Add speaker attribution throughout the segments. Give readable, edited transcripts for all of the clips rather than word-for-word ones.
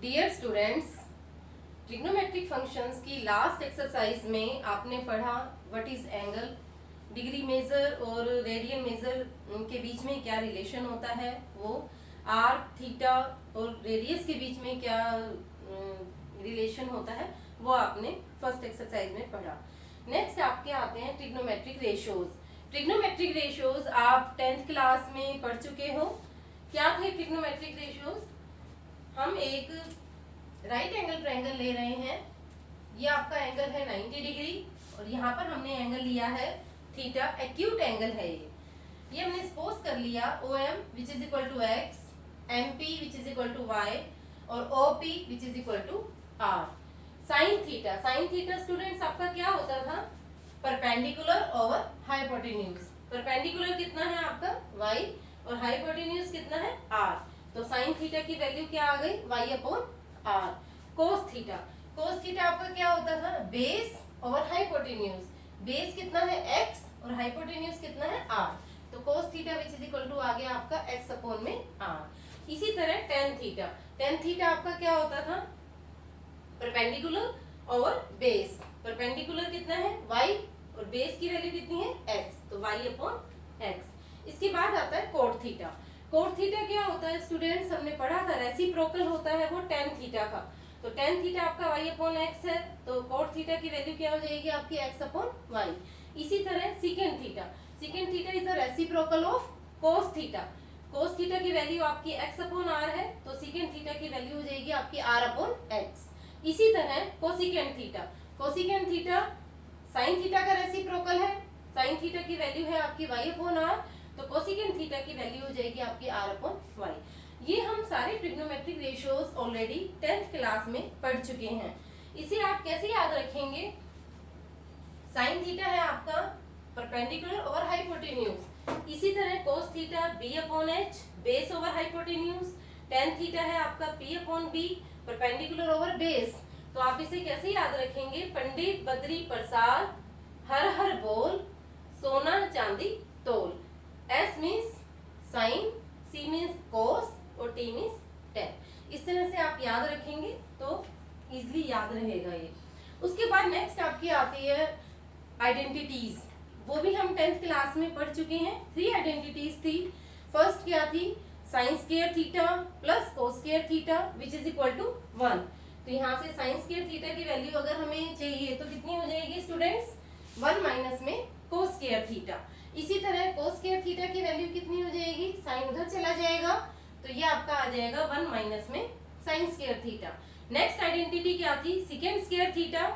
Speaker 1: Dear students, trigonometric functions की last exercise में आपने पढ़ा what is angle, degree measure और रेडियन मेजर के बीच में क्या रिलेशन होता है, वो आर थीटा और रेडियस के बीच में क्या रिलेशन होता है, वो आपने फर्स्ट एक्सरसाइज में पढ़ा। नेक्स्ट आपके आते हैं ट्रिग्नोमेट्रिक रेशियोज। ट्रिग्नोमेट्रिक रेशियोज आप 10th क्लास में पढ़ चुके हो। क्या थे ट्रिग्नोमेट्रिक रेशियोज? हम एक राइट एंगल ट्रायंगल ले रहे हैं, ये आपका एंगल है 90 डिग्री और यहाँ पर हमने एंगल लिया है थीटा, एक्यूट एंगल है ये हमने सपोज कर लिया OM which is equal to x, MP which is equal to y और OP which is equal to r। Sine theta, sine theta students आपका क्या होता था? Perpendicular over hypotenuse. परपेंडिकुलर कितना है आपका y और हाइपोटेन्यूज कितना है r, तो साइन थीटा की वैल्यू क्या आ गई? y upon r। Cos theta, cos theta आपका क्या होता था? Base over hypotenuse. बेस कितना है x और हाइपोटेन्यूज कितना है r, तो cos theta which is equal to आ गया आपका x अपॉन में r। इसी तरह टेन थीटा, टेन थीटा आपका क्या होता था? Perpendicular over base. परपेंडिकुलर कितना है? y और बेस की वैल्यू कितनी है? x, तो y अपॉन x। इसके बाद आता है कोट थीटा। कोट थीटा क्या होता है स्टूडेंट्स? हमने पढ़ा था रेसिप्रोकल होता है वो टेन थीटा का, तो टेन थीटा आपका y अपॉन x है, तो कोट थीटा की वैल्यू क्या हो जाएगी आपकी? x upon y। इसी तरह secant theta, secant theta is the reciprocal of cos theta. Cos theta की वैल्यू आपकी x अपॉन r है, तो सीकेंट थीटा की वैल्यू हो जाएगी आपकी r अपॉन x। इसी तरह cosecant theta, cosecant theta sine theta का रेसिप्रोकल है, साइन थीटा की वैल्यू है आपकी y अपॉन r, तो कोसिकेंट थीटा की वैल्यू हो जाएगी आपकी r अपॉन y। ये हम सारे trigonometric ratios already 10th class में पढ़ चुके हैं। इसे आप कैसे याद रखेंगे? साइन थीटा है आपका परपेंडिकुलर ओवर हाइपोटेन्यूज। इसी तरह cos theta b upon h, base over hypotenuse. Tan theta है आपका p upon b, perpendicular over base. तो आप इसे कैसे याद रखेंगे? पंडित बद्री प्रसाद हर हर बोल, सोना चांदी तोल। S means sine, C means cos और T मीन्स टेन। इस तरह से आप याद रखेंगे तो इजीली याद रहेगा ये। उसके बाद नेक्स्ट आपकी आती है आइडेंटिटीज, वो भी हम 10th क्लास में पढ़ चुके हैं। 3 आइडेंटिटीज थी। फर्स्ट क्या थी? Sine square theta plus cos square theta which is equal to 1। तो यहाँ से साइन स्क्वायर थीटा की वैल्यू अगर हमें चाहिए तो कितनी हो जाएगी स्टूडेंट्स? 1 माइनस में कोस स्क्वायर थीटा। इसी तरह कोस स्क्वायर थीटा की वैल्यू कितनी हो जाएगी? साइन उधर चला जाएगा, तो ये आपका आ जाएगा 1 माइनस में sine square theta. Next identity क्या थी? Sec square theta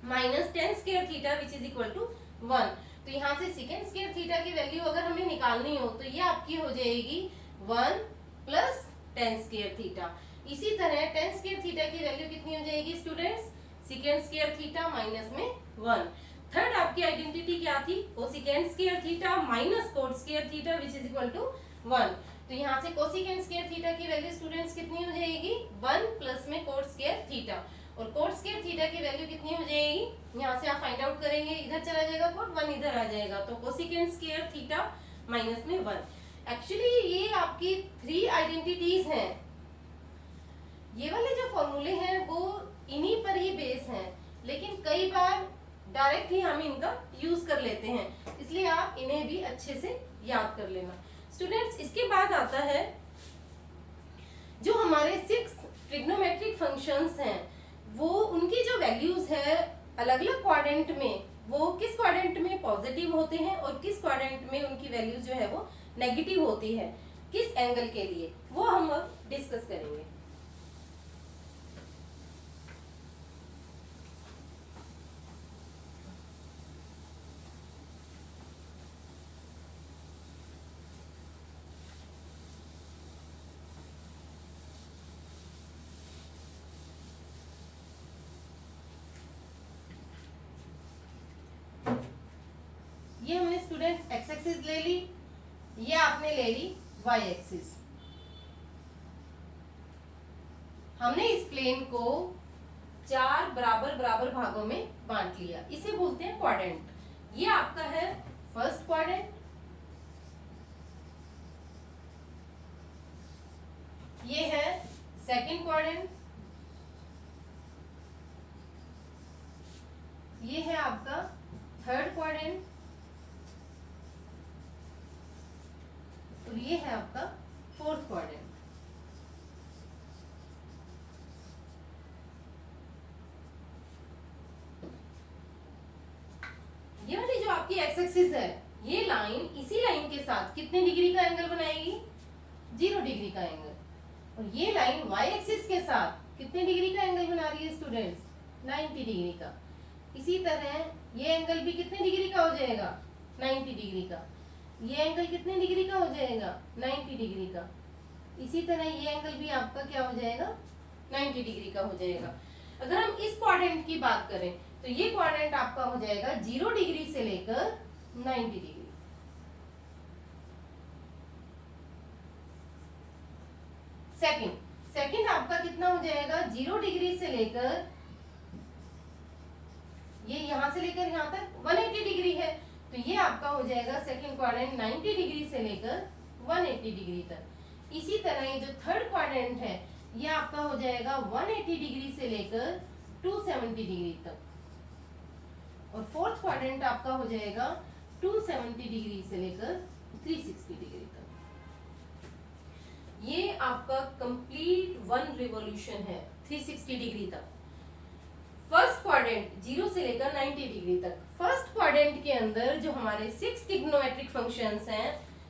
Speaker 1: minus tan square theta which is equal to 1। तो यहाँ से सेकेंड स्क्वायर थीटा की वैल्यू अगर हमें निकालनी हो तो ये आपकी हो जाएगी 1 प्लस टेन स्क्वायर थीटा। इसी तरह टेन स्क्वायर थीटा की वैल्यू कितनी हो जाएगी students? Second square theta minus में 1। थर्ड आपकी आइडेंटिटी क्या थी? Cosecant square theta minus cot square theta which is equal to 1। तो यहाँ से कोसिकेंट स्क्वायर थीटा की वैल्यू स्टूडेंट्स कितनी हो जाएगी? 1 प्लस में कोट स्क्वायर थीटा, और कोट स्क्वायर थीटा की वैल्यू कितनी हो जाएगी? यहाँ से आप फाइंड आउट करेंगे, इधर चला जाएगा कोट, 1 इधर आ जाएगा, तो कोसिकेंट स्क्वायर थीटा माइनस में 1। एक्चुअली ये आपकी 3 आइडेंटिटीज हैं। ये वाले जो फॉर्मूले हैं वो इन्हीं पर ही बेस हैं, लेकिन कई बार डायरेक्ट ही हम इनका यूज कर लेते हैं, इसलिए आप इन्हें भी अच्छे से याद कर लेना स्टूडेंट्स। इसके बाद आता है जो हमारे 6 ट्रिग्नोमेट्रिक फंक्शंस हैं, वो उनकी जो वैल्यूज है अलग अलग क्वाड्रेंट में, वो किस क्वाड्रेंट में पॉजिटिव होते हैं और किस क्वाड्रेंट में उनकी वैल्यूज जो है वो नेगेटिव होती है, किस एंगल के लिए, वो हम अब डिस्कस करेंगे। ये हमने स्टूडेंट्स एक्स एक्सिस ले ली, ये आपने ले ली वाई एक्सिस। हमने इस प्लेन को 4 बराबर बराबर भागों में बांट लिया, इसे बोलते हैं क्वाड्रेंट। ये आपका है फर्स्ट क्वाड्रेंट, ये है सेकंड सेकंड क्वाड्रेंट, ये है आपका थर्ड क्वाड्रेंट, और ये है आपका फोर्थ क्वाड्रेंट। ये वाली जो आपकी एक्स एक्सिस है, ये लाइन इसी लाइन के साथ कितने डिग्री का एंगल बनाएगी? 0 डिग्री का एंगल। और ये लाइन वाई एक्सिस के साथ कितने डिग्री का एंगल बना रही है स्टूडेंट्स? 90 डिग्री का। इसी तरह ये एंगल भी कितने डिग्री का हो जाएगा? 90 डिग्री का। ये एंगल कितने डिग्री का हो जाएगा? 90 डिग्री का। इसी तरह ये एंगल भी आपका क्या हो जाएगा? 90 डिग्री का हो जाएगा। अगर हम इस क्वाड्रेंट की बात करें तो ये क्वाड्रेंट आपका हो जाएगा 0 डिग्री से लेकर 90 डिग्री। सेकंड आपका कितना हो जाएगा? 0 डिग्री से लेकर, ये यहां से लेकर यहां तक 180 डिग्री है, तो ये आपका हो जाएगा सेकंड क्वाड्रेंट 90 डिग्री से लेकर 180 डिग्री तक। इसी तरह ये जो थर्ड क्वाड्रेंट है, ये आपका हो जाएगा 180 डिग्री से लेकर 270 डिग्री तक। और फोर्थ क्वाड्रेंट आपका हो जाएगा 270 डिग्री से लेकर 360 डिग्री तक। ये आपका कंप्लीट 1 रिवॉल्यूशन है 360 डिग्री तक। फर्स्ट क्वाड्रेंट 0 से लेकर 90 डिग्री तक। फर्स्ट क्वाड्रेंट के अंदर जो हमारे 6 ट्रिग्नोमेट्रिक फंक्शंस हैं,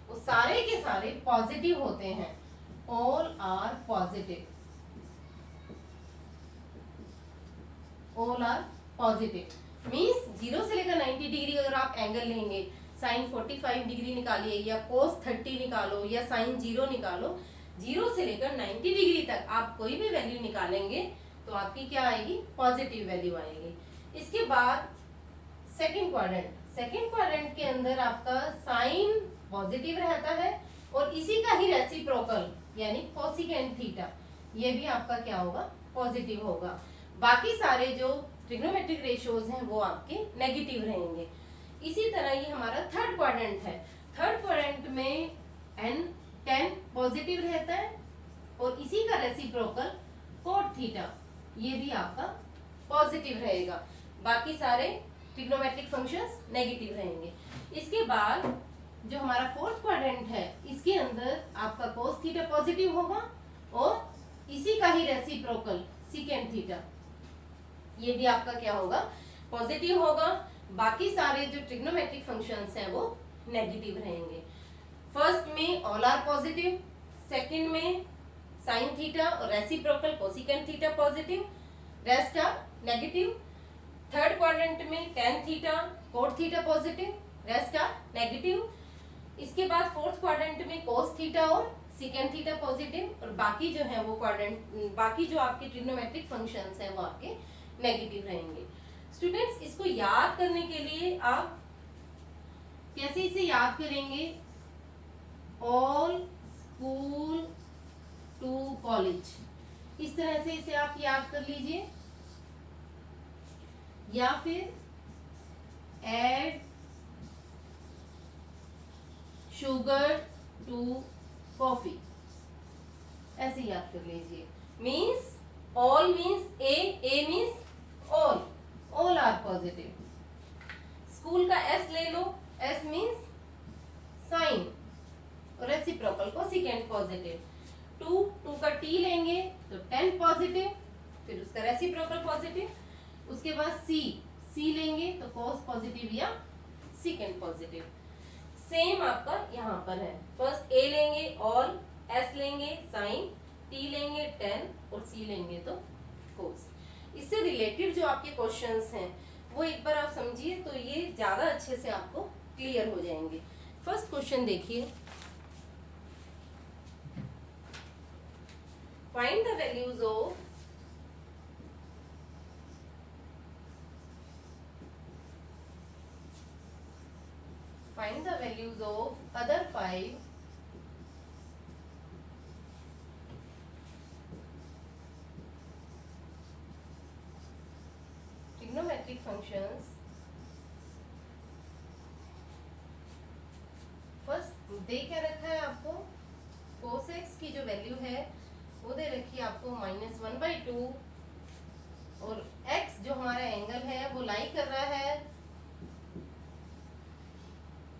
Speaker 1: वो सारे के सारे पॉजिटिव होते हैं। All are positive, all are positive means 0 से लेकर 90 डिग्री अगर आप एंगल लेंगे, साइन 45 डिग्री निकालिए या कोस 30 निकालो या साइन 0 निकालो, 0 से लेकर 90 डिग्री तक आप कोई भी वैल्यू निकालेंगे तो आपकी क्या आएगी? पॉजिटिव वैल्यू आएगी। इसके बाद सेकंड क्वाड्रेंट के अंदर आपका साइन पॉजिटिव रहता है और इसी का ही रेसिप्रोकल यानी कोसेकेंट थीटा, ये भी आपका क्या होगा? पॉजिटिव होगा। बाकी सारे जो ट्रिग्नोमेट्रिक रेशियोज हैं वो आपके नेगेटिव रहेंगे। इसी तरह ये हमारा थर्ड क्वाड्रेंट है। थर्ड क्वाड्रेंट में tan पॉजिटिव रहता है और इसी का रेसिप्रोकल cot थीटा, ये भी आपका पॉजिटिव रहेगा। बाकी सारे ट्रिग्नोमेट्रिक फंक्शंस नेगेटिव रहेंगे। इसके बाद जो हमारा फोर्थ क्वाड्रेंट है, इसके अंदर आपका cos थीटा पॉजिटिव होगा और इसी का ही रेसिप्रोकल secant थीटा, ये भी आपका क्या होगा? पॉजिटिव होगा। बाकी सारे जो ट्रिग्नोमेट्रिक फंक्शंस हैं वो नेगेटिव रहेंगे। फर्स्ट में ऑल आर पॉजिटिव, सेकंड में साइन थीटा और reciprocal cosecant theta positive, rest are negative. Third quadrant में tan theta cot theta positive, rest are negative. इसके बाद फोर्थ क्वाड्रेंट में cos थीटा और secant थीटा पॉजिटिव, और बाकी जो है वो बाकी जो आपके ट्रिग्नोमेट्रिक फंक्शंस हैं वो आपके नेगेटिव रहेंगे। स्टूडेंट्स, इसको याद करने के लिए आप कैसे इसे याद करेंगे? ऑल स्कूल टू कॉलेज, इस तरह से इसे आप याद कर लीजिए, या फिर एड शुगर टू कॉफी, ऐसे याद कर लीजिए। Means all means A means all are positive. School का एस ले लो, एस मीन्स साइन और रेसिप्रोकल कोसेकेंट पॉजिटिव। टू का टी लेंगे तो tan पॉजिटिव, फिर उसका रेसिप्रोकल पॉजिटिव। उसके बाद सी लेंगे तो cos पॉजिटिव या secant पॉजिटिव। सेम आपका यहाँ पर है। फर्स्ट ए लेंगे ऑल, एस लेंगे साइन, टी लेंगे tan और सी लेंगे तो cos। इससे रिलेटेड जो आपके क्वेश्चंस हैं वो एक बार आप समझिए तो ये ज्यादा अच्छे से आपको क्लियर हो जाएंगे। फर्स्ट क्वेश्चन देखिए, find the values of other 5 trigonometric functions. First दे क्या रखा है आपको? cos x की जो वैल्यू है वो दे रखी है आपको -1/2 और x जो हमारा एंगल है वो लाई कर रहा है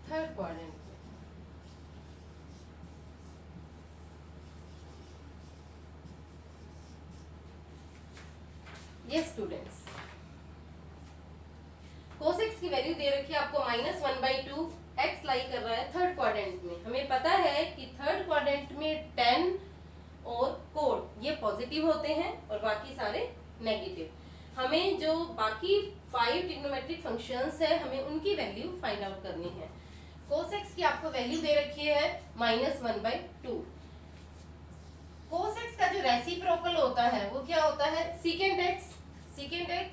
Speaker 1: थर्ड क्वाड्रेंट में। यस स्टूडेंट्स, cos x की वैल्यू दे रखी है आपको -1/2, x लाई कर रहा है थर्ड क्वाड्रेंट में। हमें पता है कि थर्ड क्वाड्रेंट में tan और कोड ये पॉजिटिव होते हैं और बाकी सारे नेगेटिव। हमें जो बाकी 5 ट्रिग्नोमेट्रिक फंक्शंस है हमें उनकी वैल्यू फाइंड आउट करनी है। cos x की आपको वैल्यू दे रखी है -1/2। cos x का जो रेसिप्रोकल होता है वो क्या होता है, secant x। secant x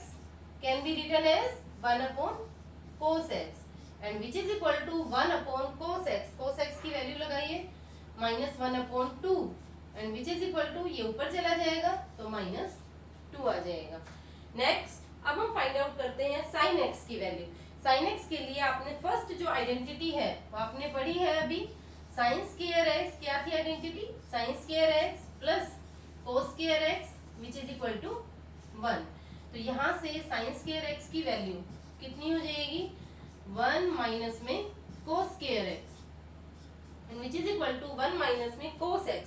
Speaker 1: can be written as 1/cos x and which is equal to 1/cos x। cos x की वैल्यू लगाइए -1/2 and which is equal to, ये ऊपर चला जाएगा तो -2 आ जाएगा। नेक्स्ट अब हम फाइंड आउट करते हैं sin x की वैल्यू। sin x के लिए आपने फर्स्ट जो आइडेंटिटी है वो आपने पढ़ी है अभी, sin स्क्वायर x। क्या थी identity, sin square x plus cos square x which is equal to 1। तो यहाँ से sin स्क्वायर x की वैल्यू कितनी हो जाएगी, 1 माइनस में cos square x and which is equal to 1 minus में cos x।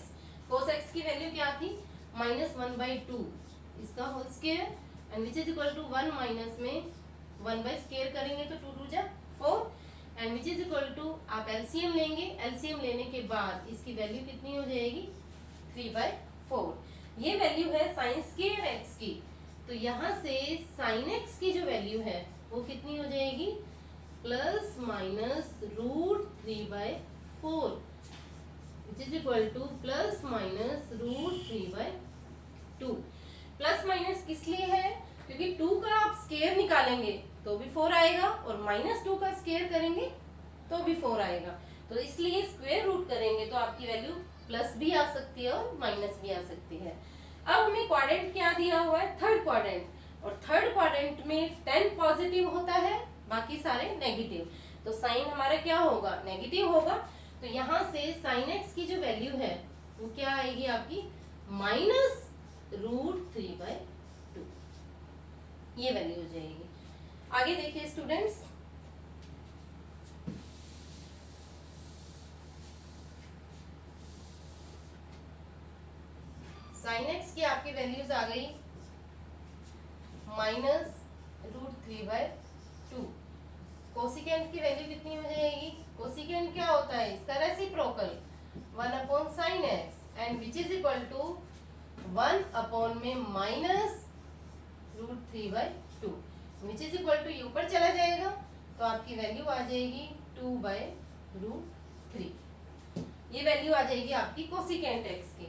Speaker 1: cos x की वैल्यू क्या थी, -1/2 इसका whole square and which is equal to 1 minus में 1/स्क्वायर करेंगे तो 2 2 4 and which is equal to, आप एलसीएम लेंगे, एलसीएम लेने के बाद इसकी वैल्यू कितनी हो जाएगी, 3/4। ये वैल्यू है sin स्क्वायर x की। तो यहाँ से sin x की जो वैल्यू है वो कितनी हो जाएगी, ±√3/4 which is equal to ±√3/2। Plus minus किस लिए है, क्योंकि 2 का आप स्क्वायर निकालेंगे तो भी 4 आएगा और -2 का स्क्वायर करेंगे तो भी 4 आएगा। तो इसलिए स्क्वायर रूट करेंगे तो आपकी वैल्यू प्लस भी आ सकती है और माइनस भी आ सकती है। अब हमें क्वाड्रेंट क्या दिया हुआ है, थर्ड क्वाड्रेंट, और थर्ड क्वाड्रेंट में 10 पॉजिटिव होता है बाकी सारे नेगेटिव, तो साइन हमारा क्या होगा, नेगेटिव होगा। तो यहाँ से sin x की जो वैल्यू है वो क्या आएगी आपकी, -√3/2 ये वैल्यू हो जाएगी। आगे देखिए स्टूडेंट्स, sin x की आपकी वैल्यूज आ गई -√3/2। कोसिकेंट की वैल्यू कितनी हो जाएगी, कोसिकेंट क्या होता है, इसका reciprocal 1/sin x and which is equal to 1/में -√3/2 विच इज इक्वल टू, ये ऊपर चला जाएगा तो आपकी वैल्यू आ जाएगी 2/√3। ये वैल्यू आ जाएगी आपकी कोसिकेंट x की।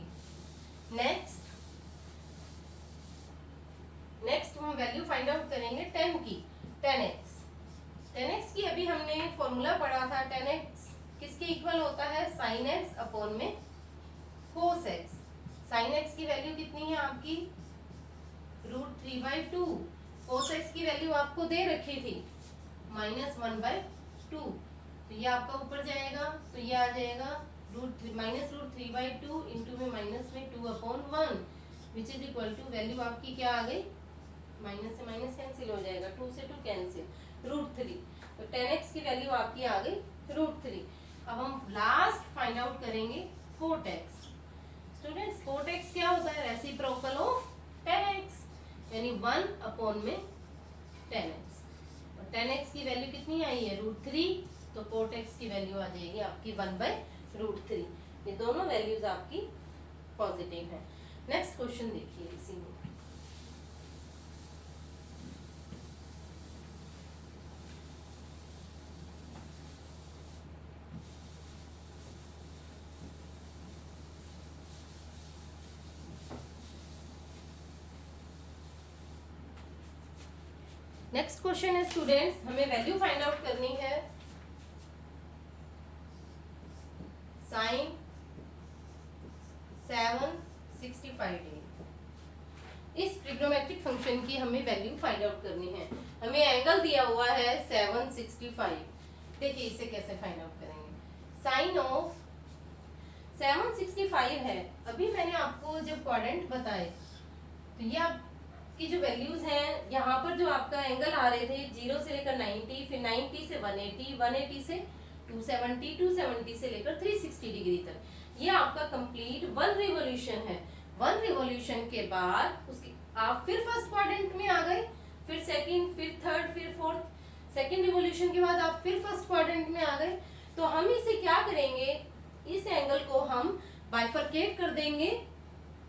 Speaker 1: नेक्स्ट हम वैल्यू फाइंड आउट करेंगे tan की, tan x की अभी हमने फॉर्मूला पढ़ा था, tan x किसके इक्वल होता है, sin x/में cos x। sin x की वैल्यू कितनी है आपकी, √3/2। cos x की वैल्यू आपको दे रखी थी -1/2, तो ये आपका ऊपर जाएगा तो ये आ जाएगा -√3/2 इंटू में माइनस में 2/1 which is equal to, value आपकी क्या आ गई, माइनस से माइनस कैंसिल हो जाएगा, 2 से 2 कैंसिल, √3। तो tan x की वैल्यू आपकी आ गई √3। अब हम लास्ट फाइंड आउट करेंगे cot x। Students cot x क्या होता है, रेसिप्रोकल ऑफ tan x, यानी 1/में tan x। और tan x की वैल्यू कितनी आई है, √3, तो cot x की वैल्यू आ जाएगी आपकी 1/√3। ये दोनों वैल्यूज आपकी पॉजिटिव है। नेक्स्ट क्वेश्चन देखिए इसी में, नेक्स्ट क्वेश्चन है स्टूडेंट्स, हमें वैल्यू फाइंड आउट करनी है sin 765 इस ट्रिग्नोमेट्रिक फंक्शन की हमें वैल्यू फाइंड आउट करनी है। हमें एंगल दिया हुआ है 765। देखिए इसे कैसे फाइंड आउट करेंगे, साइन ऑफ 765 है। अभी मैंने आपको जब क्वाड्रेंट बताए तो ये आपकी जो वैल्यूज हैं, यहाँ पर जो आपका एंगल आ रहे थे 0 से लेकर 90, फिर 90 से 180, 180 से 270, 270 से लेकर 360 डिग्री तक, ये आपका कंप्लीट 1 रिवॉल्यूशन है। 1 रिवॉल्यूशन के बाद उसके आप फिर फर्स्ट क्वाड्रेंट में आ गए, फिर सेकंड, फिर थर्ड, फिर फोर्थ। सेकंड रिवॉल्यूशन के बाद आप फिर फर्स्ट क्वाड्रेंट में आ गए। तो हम इसे क्या करेंगे, इस एंगल को हम बाइफरकेट कर देंगे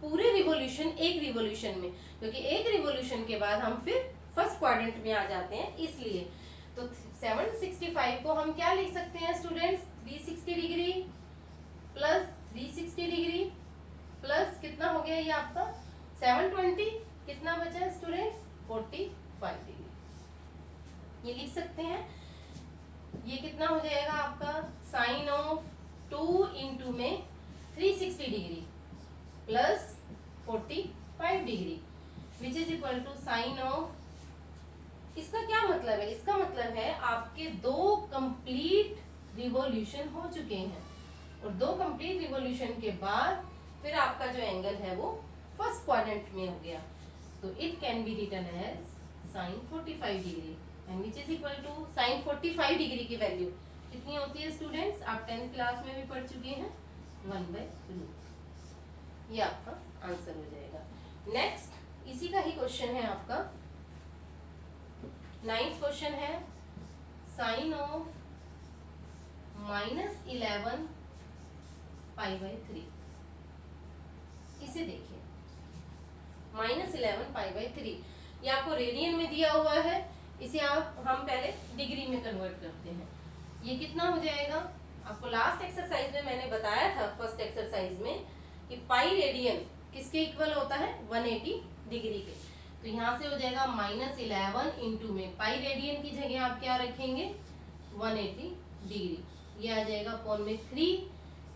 Speaker 1: पूरे रिवॉल्यूशन, एक रिवॉल्यूशन में, क्योंकि एक रिवॉल्यूशन के बाद हम फिर फर्स्ट क्वाड्रेंट में आ जाते हैं, इसलिए। तो 765 को हम क्या लिख सकते हैं students, 360 degree plus 360 degree plus कितना हो गया ये आपका 720, कितना बचा है स्टूडेंट्स, 45 डिग्री, ये लिख सकते हैं। ये कितना हो जाएगा आपका साइन ऑफ 2 इंटू में 360 degree plus 45 degree which is equal to sine of, इसका क्या मतलब है, इसका मतलब है आपके 2 कंप्लीट रिवॉल्यूशन हो चुके हैं, और 2 कंप्लीट रिवॉल्यूशन के बाद फिर आपका जो एंगल है वो फर्स्ट क्वाड्रेंट में हो गया। तो it can be written as sine 45 degree and which is equal to sine 45 degree value value कितनी होती है स्टूडेंट्स, आप 10th क्लास में भी पढ़ चुके हैं, 1/√। ये आपका आंसर हो जाएगा। नेक्स्ट इसी का ही क्वेश्चन है आपका 9th क्वेश्चन है, साइन ऑफ -11 π/3। इसे देखिए, -11 π/3, ये आपको रेडियन में दिया हुआ है, इसे हम पहले डिग्री में कन्वर्ट करते हैं। ये कितना हो जाएगा, आपको लास्ट एक्सरसाइज में मैंने बताया था, फर्स्ट एक्सरसाइज में, कि पाई रेडियन किसके इक्वल होता है, 180 डिग्री के। तो यहाँ से हो जाएगा -11 इंटू में पाई रेडियन की जगह आप क्या रखेंगे, 180 डिग्री, ये आ जाएगा अपॉन में 3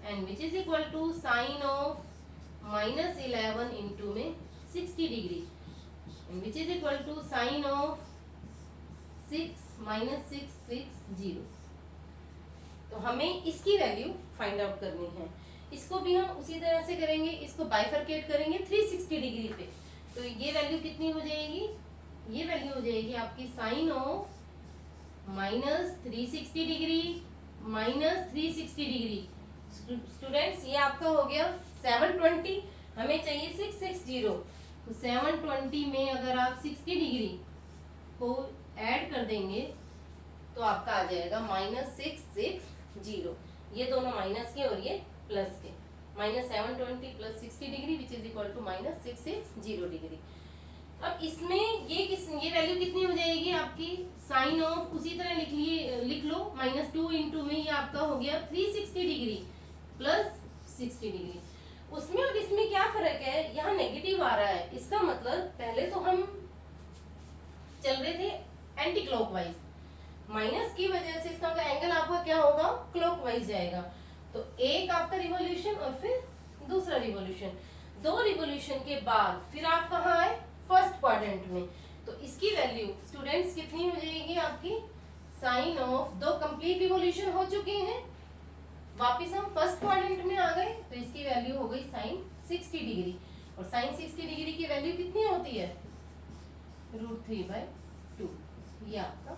Speaker 1: and which is equal to sine of -11 into में 60 degree and which is equal to sine of 6 -660। तो हमें इसकी वैल्यू फाइंड आउट करनी है। इसको भी हम उसी तरह से करेंगे, इसको बाइफरकेट करेंगे 360 डिग्री पे। तो ये वैल्यू कितनी हो जाएगी, ये वैल्यू हो जाएगी आपकी sine of -360 degree -360 degree. Students ये आपका हो गया 720, हमें चाहिए 660। तो 720 में अगर आप 60 डिग्री को ऐड कर देंगे तो आपका आ जाएगा -660। ये दोनों माइनस के और ये प्लस के, -720 plus 60 degree which is equal to -660 degree. अब इसमें ये वैल्यू कितनी हो जाएगी आपकी, साइन ऑफ उसी तरह लिख लो, -2 इंटू में ये आपका हो गया 360 डिग्री प्लस 60 डिग्री। उसमें और इसमें क्या फर्क है, यहाँ नेगेटिव आ रहा है, इसका मतलब पहले तो हम चल रहे थे एंटी क्लॉकवाइज, माइनस की वजह से इसका एंगल आपका क्या होगा, क्लॉकवाइज जाएगा। तो एक आपका रिवॉल्यूशन और फिर दूसरा रिवॉल्यूशन, 2 रिवॉल्यूशन के बाद फिर आप कहाँ आए, फर्स्ट क्वाड्रेंट में। तो इसकी वैल्यू स्टूडेंट्स कितनी हो जाएगी आपकी, साइन ऑफ 2 कंप्लीट रिवॉल्यूशन हो चुके हैं, वापिस हम फर्स्ट क्वाड्रेंट में आ गए, तो इसकी वैल्यू हो गई साइन 60 डिग्री। और साइन 60 डिग्री की वैल्यू कितनी होती है, √3/2। ये आपका